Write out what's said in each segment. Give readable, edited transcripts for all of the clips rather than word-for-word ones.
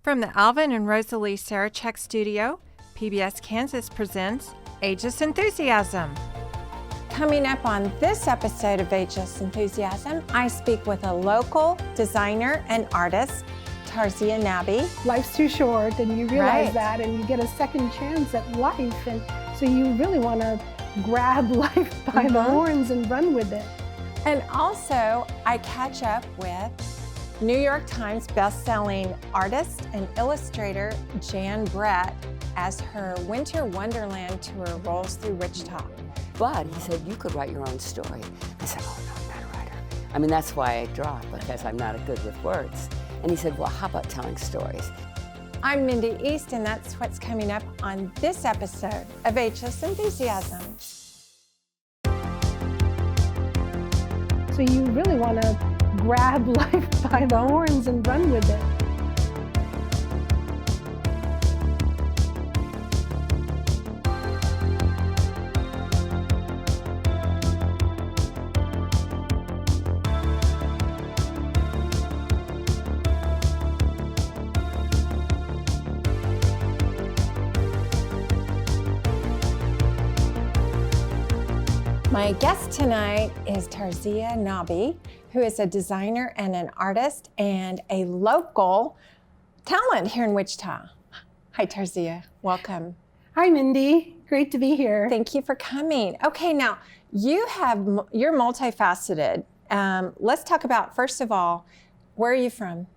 From the Alvin and Rosalie Sarachek studio, PBS Kansas presents Ageless Enthusiasm. Coming up on this episode of Ageless Enthusiasm, I speak with a local designer and artist, Tarzia Nabi. Life's too short, and you realize that, and you get a second chance at life, and so you really want to grab life by the horns and run with it. And also, I catch up with New York Times best-selling artist and illustrator Jan Brett as her Winter Wonderland tour rolls through Wichita. But he said, you could write your own story. I said, oh, no, I'm not a writer. I mean, that's why I draw, because I'm not good with words. And he said, well, how about telling stories? I'm Mindy East, and that's what's coming up on this episode of Ageless Enthusiasm. So you really want to grab life by the horns and run with it. My guest tonight is Tarzia Nabi, who is a designer and an artist and a local talent here in Wichita. Hi, Tarzia. Welcome. Hi, Mindy. Great to be here. Thank you for coming. Okay, now you're multifaceted. Let's talk about, first of all, where are you from?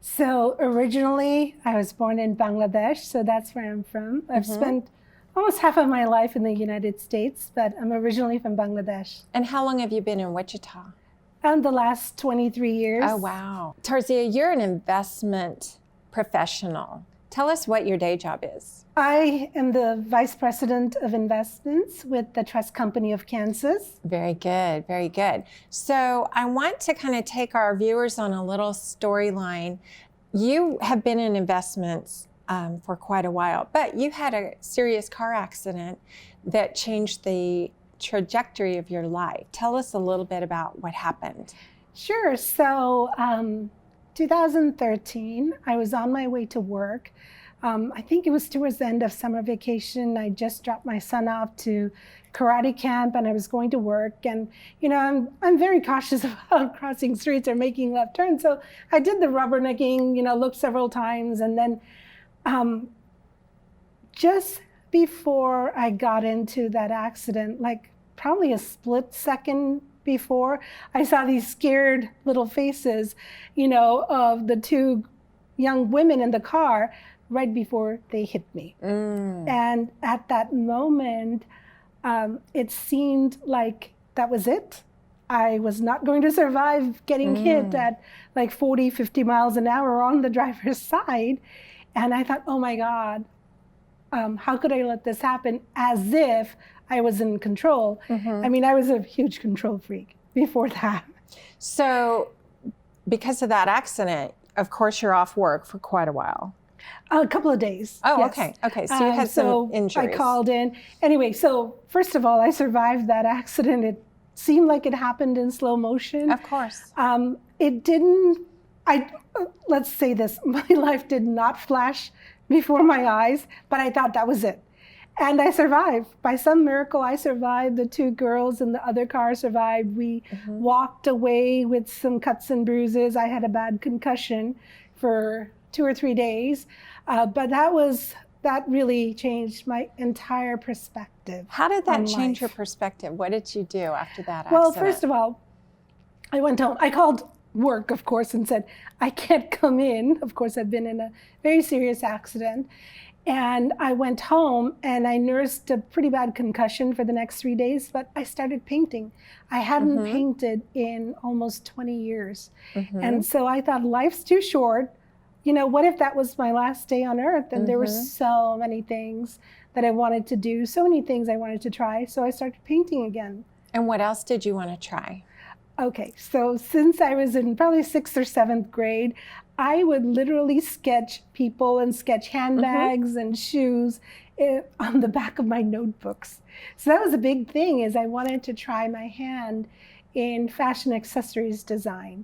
So originally, I was born in Bangladesh, so that's where I'm from. I've spent almost half of my life in the United States, but I'm originally from Bangladesh. And how long have you been in Wichita? The last 23 years. Oh, wow. Tarzia, you're an investment professional. Tell us what your day job is. I am the Vice President of Investments with the Trust Company of Kansas. Very good, very good. So I want to kind of take our viewers on a little storyline. You have been in investments for quite a while, but you had a serious car accident that changed the trajectory of your life. Tell us a little bit about what happened. Sure. So 2013, I was on my way to work. I think it was towards the end of summer vacation. I just dropped my son off to karate camp and I was going to work. And, you know, I'm very cautious about crossing streets or making left turns. So I did the rubbernecking, looked several times. And then just before I got into that accident, like probably a split second before, I saw these scared little faces, of the two young women in the car right before they hit me. And at that moment, it seemed like that was it. I was not going to survive getting hit at like 40, 50 miles an hour on the driver's side. And I thought, oh my God, how could I let this happen, as if I was in control? I mean, I was a huge control freak before that. So because of that accident, of course, you're off work for quite a while. A couple of days. Oh, yes. Okay. So you had some injuries. I called in. Anyway, so first of all, I survived that accident. It seemed like it happened in slow motion. Of course. It didn't. Let's say this, my life did not flash before my eyes, but I thought that was it. And I survived. By some miracle, I survived. The two girls in the other car survived. We walked away with some cuts and bruises. I had a bad concussion for 2 or 3 days, but that really changed my entire perspective. How did that change your perspective? What did you do after that accident? Well, first of all, I went home. I called work, of course, and said, I can't come in. Of course, I've been in a very serious accident. And I went home and I nursed a pretty bad concussion for the next 3 days, but I started painting. I hadn't painted in almost 20 years. And so I thought, life's too short. What if that was my last day on earth? And there were so many things that I wanted to do, so many things I wanted to try. So I started painting again. And what else did you want to try? Okay, so since I was in probably 6th or 7th grade, I would literally sketch people and sketch handbags and shoes on the back of my notebooks. So that was a big thing, is I wanted to try my hand in fashion accessories design.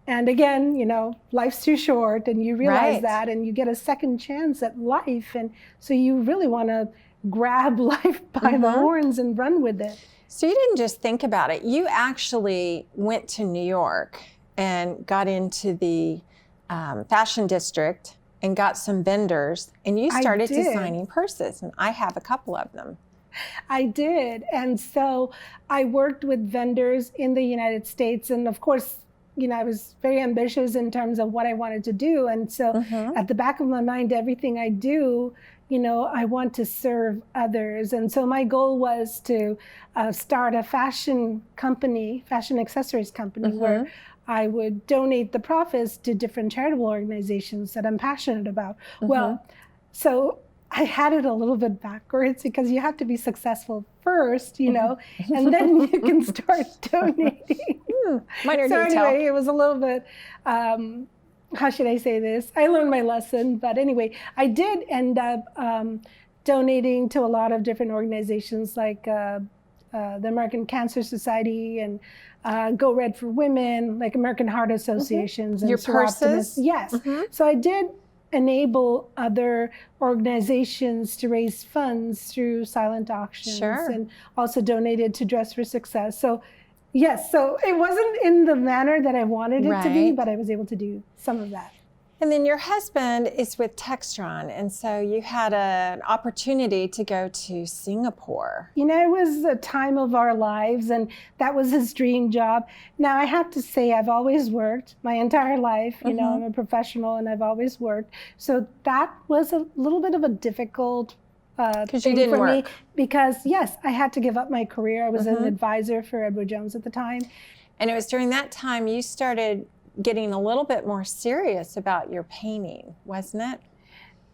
And again, you know, life's too short, and you realize Right. that, and you get a second chance at life. And so you really want to grab life by the horns and run with it. So you didn't just think about it. You actually went to New York and got into the fashion district and got some vendors, and you started designing purses. And I have a couple of them. I did. And so I worked with vendors in the United States. And of course, you know, I was very ambitious in terms of what I wanted to do. And so at the back of my mind, everything I do, you know, I want to serve others. And so my goal was to start a fashion company, fashion accessories company, where I would donate the profits to different charitable organizations that I'm passionate about. Well, so I had it a little bit backwards, because you have to be successful first, you know, and then you can start donating. Minor So detail. anyway, it was a little bit, how should I say this? I learned my lesson, but anyway, I did end up donating to a lot of different organizations, like the American Cancer Society and Go Red for Women, like American Heart Associations. And Your purses? Yes. So I did enable other organizations to raise funds through silent auctions, and also donated to Dress for Success. So yes, so it wasn't in the manner that I wanted it to be, but I was able to do some of that. And then your husband is with Textron, and so you had an opportunity to go to Singapore. You know, it was a time of our lives, and that was his dream job. Now, I have to say, I've always worked my entire life. You know, I'm a professional, and I've always worked. So that was a little bit of a difficult thing for me, because yes, I had to give up my career. I was an advisor for Edward Jones at the time. And it was during that time you started getting a little bit more serious about your painting, wasn't it?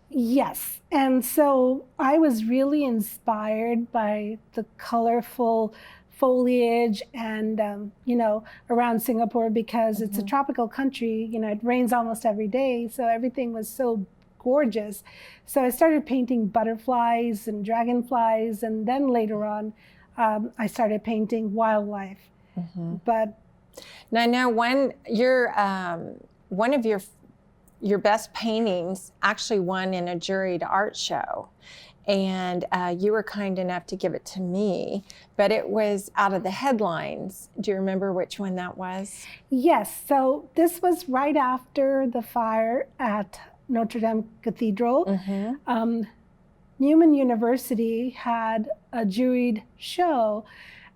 Yes. And so I was really inspired by the colorful foliage and, you know, around Singapore, because it's a tropical country. You know, it rains almost every day. So everything was so gorgeous. So I started painting butterflies and dragonflies. And then later on, I started painting wildlife. But now I know one of your best paintings actually won in a juried art show, and you were kind enough to give it to me, but it was out of the headlines. Do you remember which one that was? Yes, so this was right after the fire at Notre Dame Cathedral. Newman University had a juried show,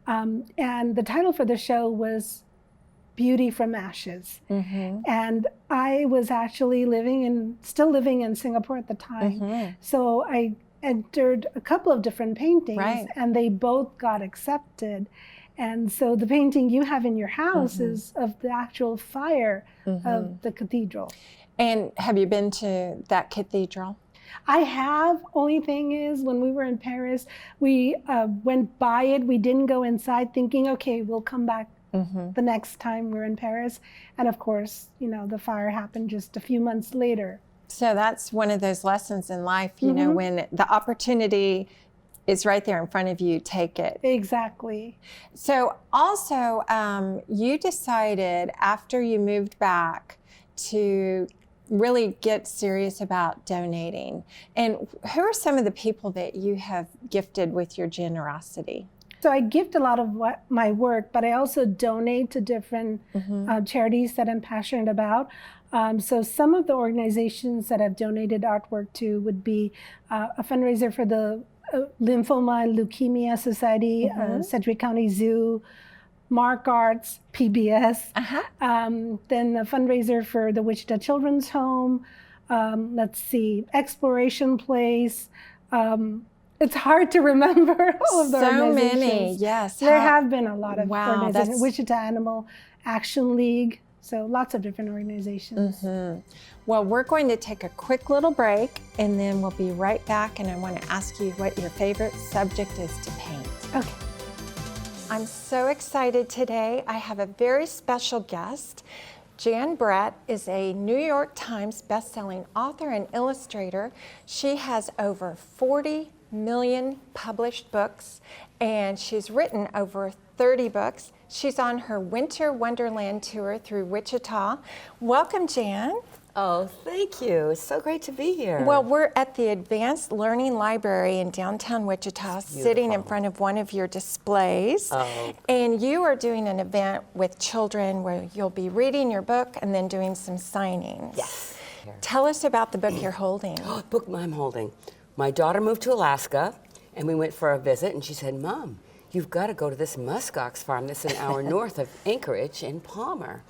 and the title for the show was Beauty from Ashes. And I was actually still living in Singapore at the time. So I entered a couple of different paintings, and they both got accepted. And so the painting you have in your house is of the actual fire of the cathedral. And have you been to that cathedral? I have. Only thing is, when we were in Paris, we went by it. We didn't go inside, thinking, okay, we'll come back the next time we're in Paris. And of course, you know, the fire happened just a few months later. So that's one of those lessons in life, you know, when the opportunity is right there in front of you, take it. Exactly. So also, you decided after you moved back to really get serious about donating. And who are some of the people that you have gifted with your generosity? So I gift a lot of my work, but I also donate to different charities that I'm passionate about. So some of the organizations that I've donated artwork to would be a fundraiser for the Lymphoma and Leukemia Society, Sedgwick County Zoo, Mark Arts, PBS, then a fundraiser for the Wichita Children's Home, let's see, Exploration Place. It's hard to remember all of the organizations. So many, yes. There have been a lot of Wow, organizations. Wichita Animal Action League, so lots of different organizations. Well, we're going to take a quick little break, and then we'll be right back, and I want to ask you what your favorite subject is to paint. Okay. I'm so excited today. I have a very special guest. Jan Brett is a New York Times bestselling author and illustrator. She has over 40 million published books, and she's written over 30 books. She's on her Winter Wonderland tour through Wichita. Welcome, Jan. Oh, thank you. It's so great to be here. Well, we're at the Advanced Learning Library in downtown Wichita, sitting in front of one of your displays. Oh. And you are doing an event with children where you'll be reading your book and then doing some signings. Yes. Tell us about the book you're holding. The book I'm holding. My daughter moved to Alaska, and we went for a visit, and she said, Mom, you've got to go to this muskox farm that's an hour north of Anchorage in Palmer.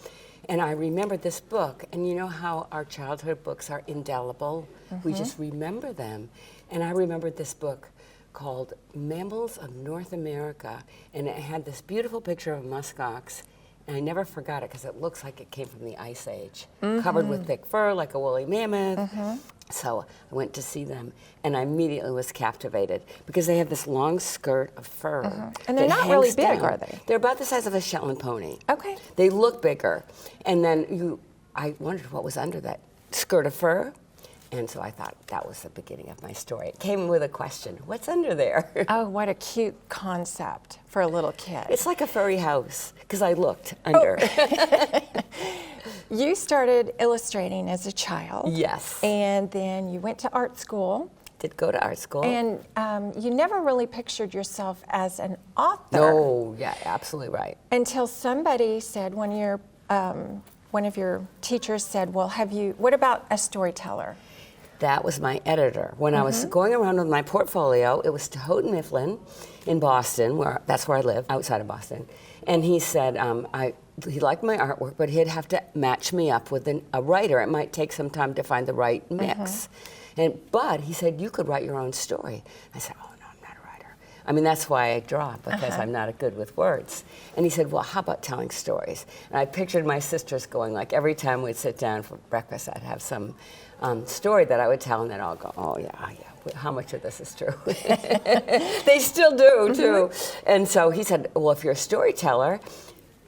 And I remembered this book, and you know how our childhood books are indelible? We just remember them. And I remembered this book called Mammals of North America, and it had this beautiful picture of muskox, and I never forgot it because it looks like it came from the Ice Age, covered with thick fur like a woolly mammoth. So I went to see them, and I immediately was captivated because they have this long skirt of fur. And they're that not really hangs big, down. are they? They're about the size of a Shetland pony. Okay. They look bigger. And then I wondered what was under that skirt of fur. And so I thought that was the beginning of my story. It came with a question, what's under there? Oh, what a cute concept for a little kid. It's like a furry house, because I looked under. You started illustrating as a child. Yes. And then you went to art school. Did go to art school. And you never really pictured yourself as an author. No, yeah, absolutely right. Until somebody said, one of your teachers said, well, what about a storyteller? That was my editor. When I was going around with my portfolio, it was to Houghton Mifflin in Boston, that's where I live, outside of Boston. And he said he liked my artwork, but he'd have to match me up with a writer. It might take some time to find the right mix. But he said, you could write your own story. I said, oh, no, I'm not a writer. I mean, that's why I draw, because I'm not good with words. And he said, well, how about telling stories? And I pictured my sisters going, like, every time we'd sit down for breakfast, I'd have some story that I would tell, and they'd all go, oh, yeah, how much of this is true? They still do, too. And so he said, well, if you're a storyteller,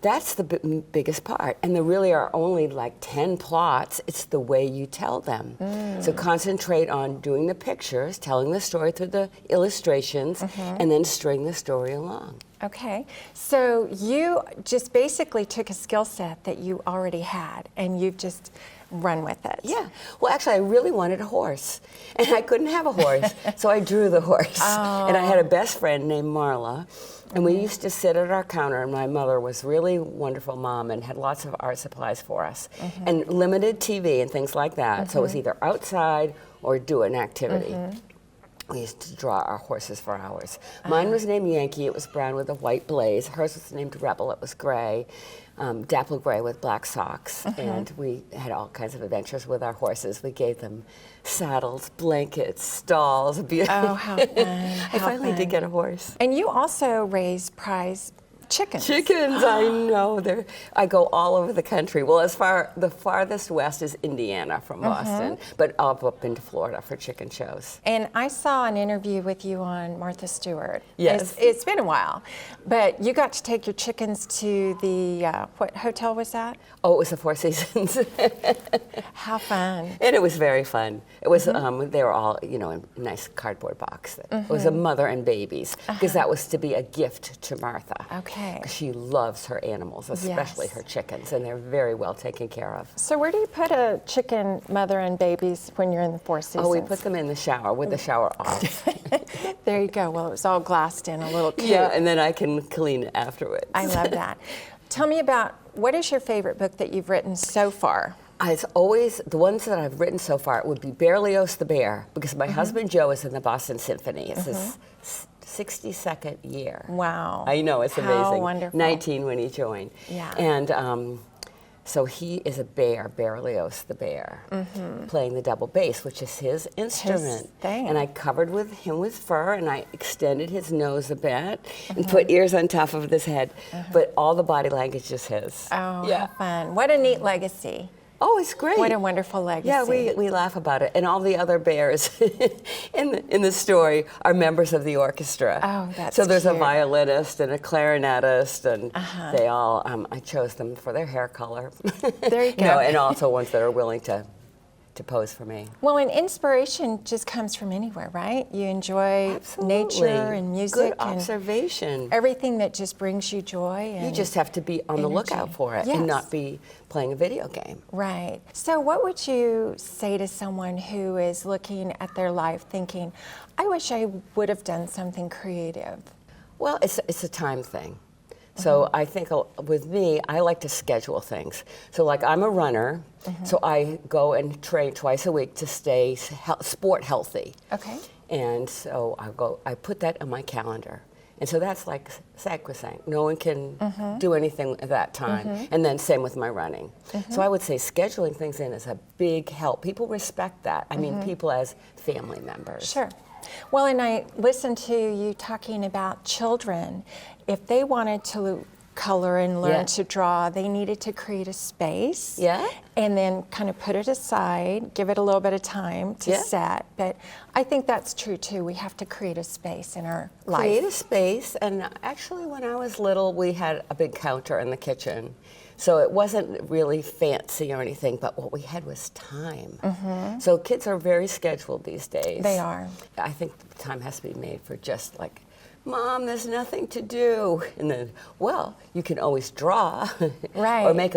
that's the biggest part. And there really are only like 10 plots. It's the way you tell them. So concentrate on doing the pictures, telling the story through the illustrations, and then string the story along. Okay, so you just basically took a skill set that you already had, and you've just run with it. Yeah. Well, actually, I really wanted a horse, and I couldn't have a horse, so I drew the horse. And I had a best friend named Marla, and we used to sit at our counter, and my mother was really a wonderful mom and had lots of art supplies for us, and limited TV and things like that. So it was either outside or do an activity. We used to draw our horses for hours. Mine was named Yankee. It was brown with a white blaze. Hers was named Rebel. It was gray, dapple gray with black socks. And we had all kinds of adventures with our horses. We gave them saddles, blankets, stalls. Oh, how fun. I finally did get a horse. And you also raise prize chickens. Chickens, I know. I go all over the country. Well, the farthest west is Indiana from Boston, but up into Florida for chicken shows. And I saw an interview with you on Martha Stewart. Yes. It's been a while, but you got to take your chickens to the, what hotel was that? Oh, it was the Four Seasons. How fun. And it was very fun. It was, they were all, in a nice cardboard box. It was a mother and babies, because that was to be a gift to Martha. Okay. She loves her animals, especially her chickens, and they're very well taken care of. So where do you put a chicken mother and babies when you're in the Four Seasons? Oh, we put them in the shower with the shower off. There you go. Well, it was all glassed in, a little cute. Yeah, and then I can clean it afterwards. I love that. Tell me about, what is your favorite book that you've written so far? It's always, the ones that I've written so far, it would be Berlioz the Bear, because my husband Joe is in the Boston Symphony. It's his 62nd year. Wow. I know, it's amazing. How wonderful. 19 when he joined. Yeah. And so he is a bear, Berlioz the Bear, playing the double bass, which is his instrument. His thing. And I covered him with fur, and I extended his nose a bit and put ears on top of his head. But all the body language is his. Oh, how fun. What a neat legacy. Oh, it's great. What a wonderful legacy. Yeah, we laugh about it. And all the other bears in the story are members of the orchestra. Oh, that's So there's a cute. violinist and a clarinetist, and they all, I chose them for their hair color. There you go. And also ones that are willing to to pose for me. Well, and inspiration just comes from anywhere, right? You enjoy nature and music. Good and observation. everything that just brings you joy. And You just have to be on the lookout energy. for it Yes. and not be playing a video game. Right. So what would you say to someone who is looking at their life thinking, I wish I would have done something creative? Well, it's a time thing. So I think with me, I like to schedule things. So like I'm a runner, so I go and train twice a week to stay sport healthy. Okay. And so I put that on my calendar. And so that's like sacrosanct. No one can do anything at that time. And then same with my running. So I would say scheduling things in is a big help. People respect that. I mean, people as family members. Sure. Well, and I listened to you talking about children. If they wanted to color and learn to draw, they needed to create a space. Yeah. And then kind of put it aside, give it a little bit of time to set. But I think that's true too. We have to create a space in our life. Create a space. And actually, when I was little, we had a big counter in the kitchen. So it wasn't really fancy or anything, but what we had was time. So kids are very scheduled these days. They are. I think time has to be made for just like, Mom, there's nothing to do. And then, well, you can always draw. Right. Or make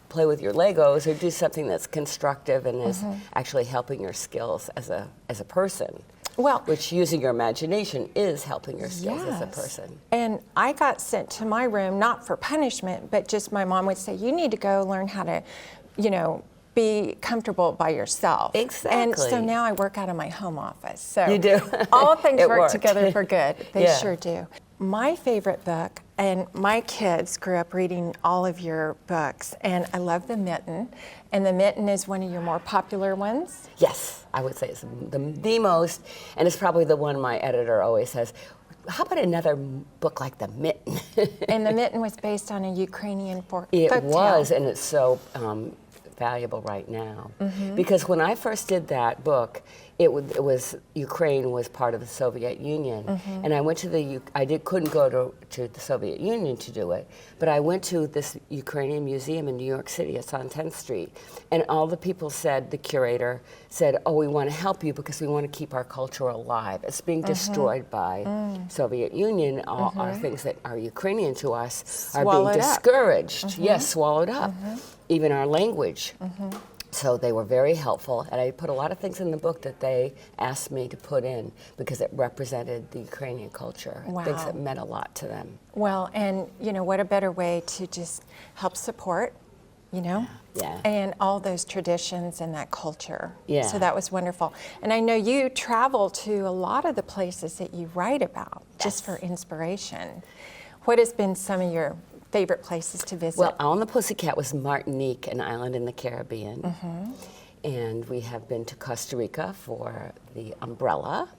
play with your Legos or do something that's constructive and is actually helping your skills as a person. Well, Which using your imagination is helping your skills as a yes. person. And I got sent to my room, not for punishment, but just my mom would say, you need to go learn how to, be comfortable by yourself. Exactly. And so now I work out of my home office. So You do. all things It work worked. together for good. They Yeah. sure do. My favorite book, and my kids grew up reading all of your books, and I love The Mitten. And The Mitten is one of your more popular ones. Yes, I would say it's the most, and it's probably the one my editor always says, how about another book like The Mitten? And The Mitten was based on a Ukrainian It folktale. was, and it's so valuable right now. Because when I first did that book, it was Ukraine was part of the Soviet Union, and I went to couldn't go to the Soviet Union to do it, but I went to this Ukrainian museum in New York City. It's on 10th Street, and all the people said, the curator said, "Oh, we want to help you because we want to keep our culture alive. It's being destroyed by Soviet Union. All our things that are Ukrainian to us are being Swallowed up. discouraged. Yes, swallowed up. Even our language." So they were very helpful, and I put a lot of things in the book that they asked me to put in because it represented the Ukrainian culture, things Wow. that meant a lot to them. Well, and what a better way to just help support, Yeah. and all those traditions and that culture. Yeah. So that was wonderful. And I know you travel to a lot of the places that you write about just for inspiration. What has been some of your favorite places to visit? Well, On the Pussycat was Martinique, an island in the Caribbean. And we have been to Costa Rica for the umbrella.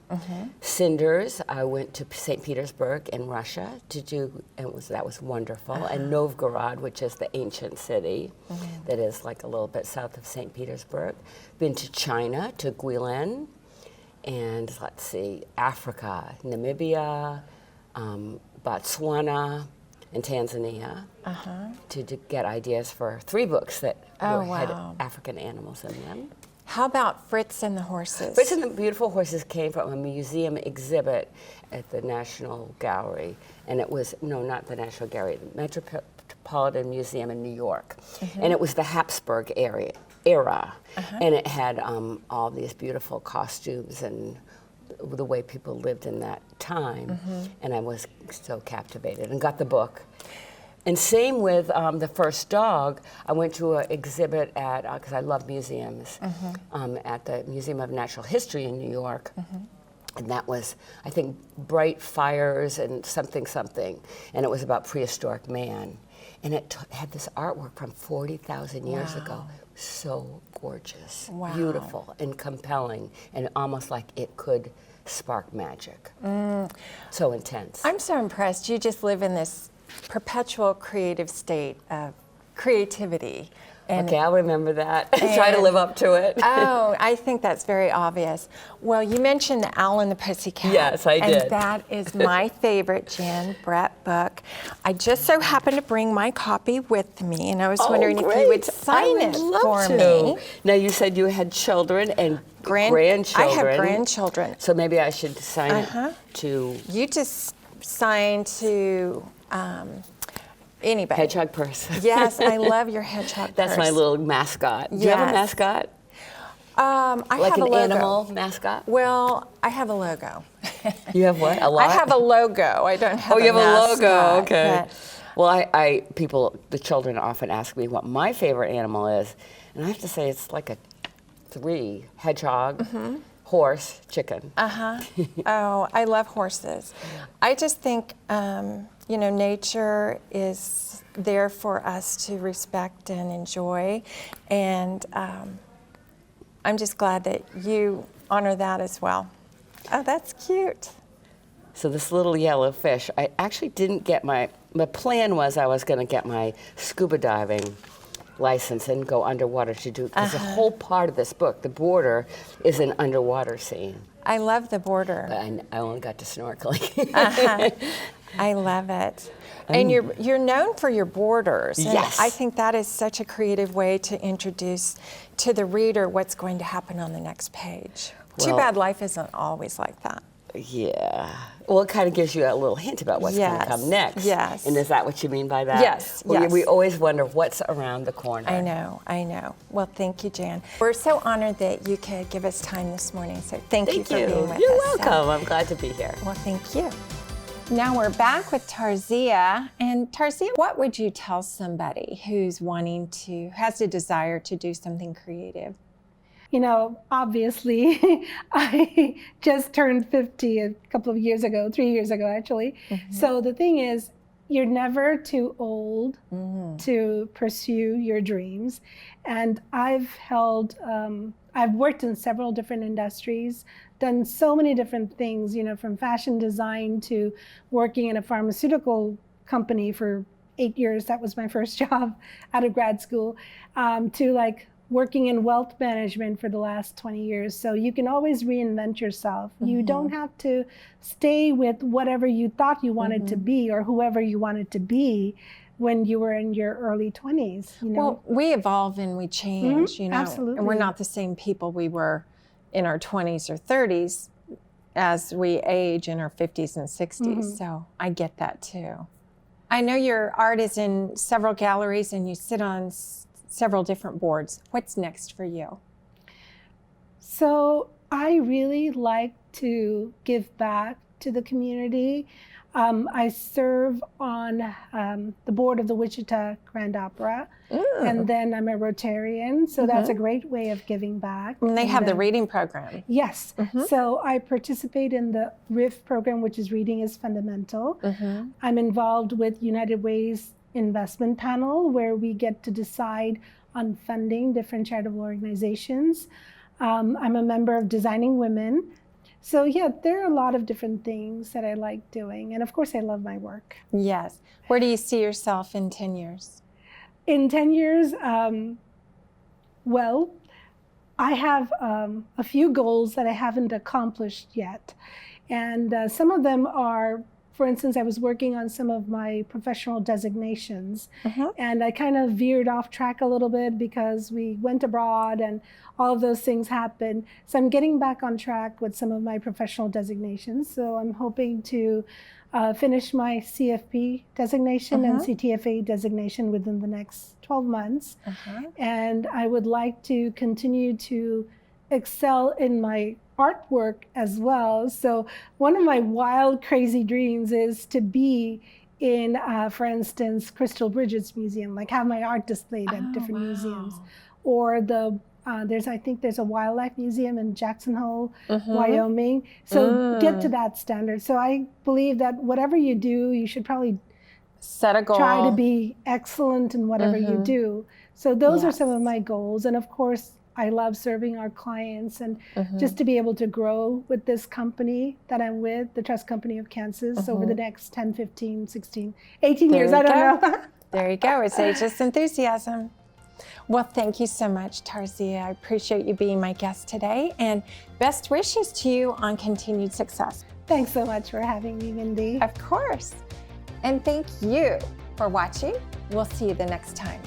Cinders, I went to St. Petersburg in Russia to do, and that was wonderful. And Novgorod, which is the ancient city that is like a little bit south of St. Petersburg. Been to China, to Guilin, and let's see, Africa, Namibia, Botswana, and Tanzania to get ideas for 3 books that had African animals in them. How about Fritz and the Horses? Fritz and the Beautiful Horses came from a museum exhibit at the National Gallery, and it was, no, not the National Gallery, the Metropolitan Museum in New York. And it was the Habsburg era. And it had all these beautiful costumes and the way people lived in that time, and I was so captivated and got the book. And same with The First Dog. I went to an exhibit at, because I love museums, at the Museum of Natural History in New York. And that was, I think, Bright Fires and something. And it was about prehistoric man. And it had this artwork from 40,000 years ago. So gorgeous, beautiful, and compelling, and almost like it could spark magic. So intense. I'm so impressed. You just live in this perpetual creative state of creativity. And, okay, I'll remember that. Try to live up to it. Oh, I think that's very obvious. Well, you mentioned The Owl and the Pussycat. Yes, I did. And that is my favorite Jan Brett book. I just so happened to bring my copy with me, and I was wondering if you would sign it for me. Now, you said you had children and grandchildren. I have grandchildren. So maybe I should sign it to... You just sign to anybody. Hedgehog purse. Yes, I love your hedgehog That's purse. my little mascot. Do you have a mascot? I Like have an a logo. animal mascot? Well, I have a logo. You have what? A lot? I have a logo. I don't have Oh, you have mascot, a logo. Okay. but- Well, the children often ask me what my favorite animal is, and I have to say it's like a 3: hedgehog, horse, chicken. Oh, I love horses. I just think, nature is there for us to respect and enjoy, and I'm just glad that you honor that as well. Oh, that's cute. So this little yellow fish, I actually didn't get my plan was I was going to get my scuba diving license and go underwater to do, because the whole part of this book, the border, is an underwater scene. I love the border. I only got to snorkeling. I love it. And you're known for your borders. And Yes. I think that is such a creative way to introduce to the reader what's going to happen on the next page. Too Well- bad life isn't always like that. Yeah. Well, it kind of gives you a little hint about what's going to Yes, come next. yes. And is that what you mean by that? Yes, yes. We always wonder what's around the corner. I know. Well, thank you, Jan. We're so honored that you could give us time this morning, so thank you Thank for you. being with You're us. welcome. I'm glad to be here. Well, thank you. Now we're back with Tarzia. And Tarzia, what would you tell somebody who's has a desire to do something creative? Obviously, I just turned 50 a couple of years ago, 3 years ago, actually. So the thing is, you're never too old to pursue your dreams. And I've worked in several different industries, done so many different things, from fashion design to working in a pharmaceutical company for 8 years. That was my first job out of grad school, to working in wealth management for the last 20 years. So you can always reinvent yourself. You don't have to stay with whatever you thought you wanted to be or whoever you wanted to be when you were in your early 20s. Well, we evolve and we change, Absolutely. And we're not the same people we were in our 20s or 30s as we age in our 50s and 60s. So I get that too. I know your art is in several galleries and you sit on several different boards. What's next for you? So I really like to give back to the community. I serve on the board of the Wichita Grand Opera, and then I'm a Rotarian, so that's a great way of giving back. And they have the reading program. Yes. So I participate in the RIF program, which is Reading is Fundamental. I'm involved with United Way's investment panel, where we get to decide on funding different charitable organizations. I'm a member of Designing Women. So yeah, there are a lot of different things that I like doing. And of course, I love my work. Yes. Where do you see yourself in 10 years? In 10 years, I have a few goals that I haven't accomplished yet. And some of them are, for instance, I was working on some of my professional designations, and I kind of veered off track a little bit because we went abroad and all of those things happened. So I'm getting back on track with some of my professional designations. So I'm hoping to finish my CFP designation and CTFA designation within the next 12 months. And I would like to continue to excel in my artwork as well. So one of my wild, crazy dreams is to be in, for instance, Crystal Bridget's museum, like have my art displayed at different museums. Or I think there's a wildlife museum in Jackson Hole, Wyoming. So get to that standard. So I believe that whatever you do, you should probably set a goal. Try to be excellent in whatever you do. So those are some of my goals. And of course, I love serving our clients and just to be able to grow with this company that I'm with, the Trust Company of Kansas, over the next 10, 15, 16, 18 years. I don't know. There you go. It's Ageless Enthusiasm. Well, thank you so much, Tarzia. I appreciate you being my guest today, and best wishes to you on continued success. Thanks so much for having me, Mindy. Of course. And thank you for watching. We'll see you the next time.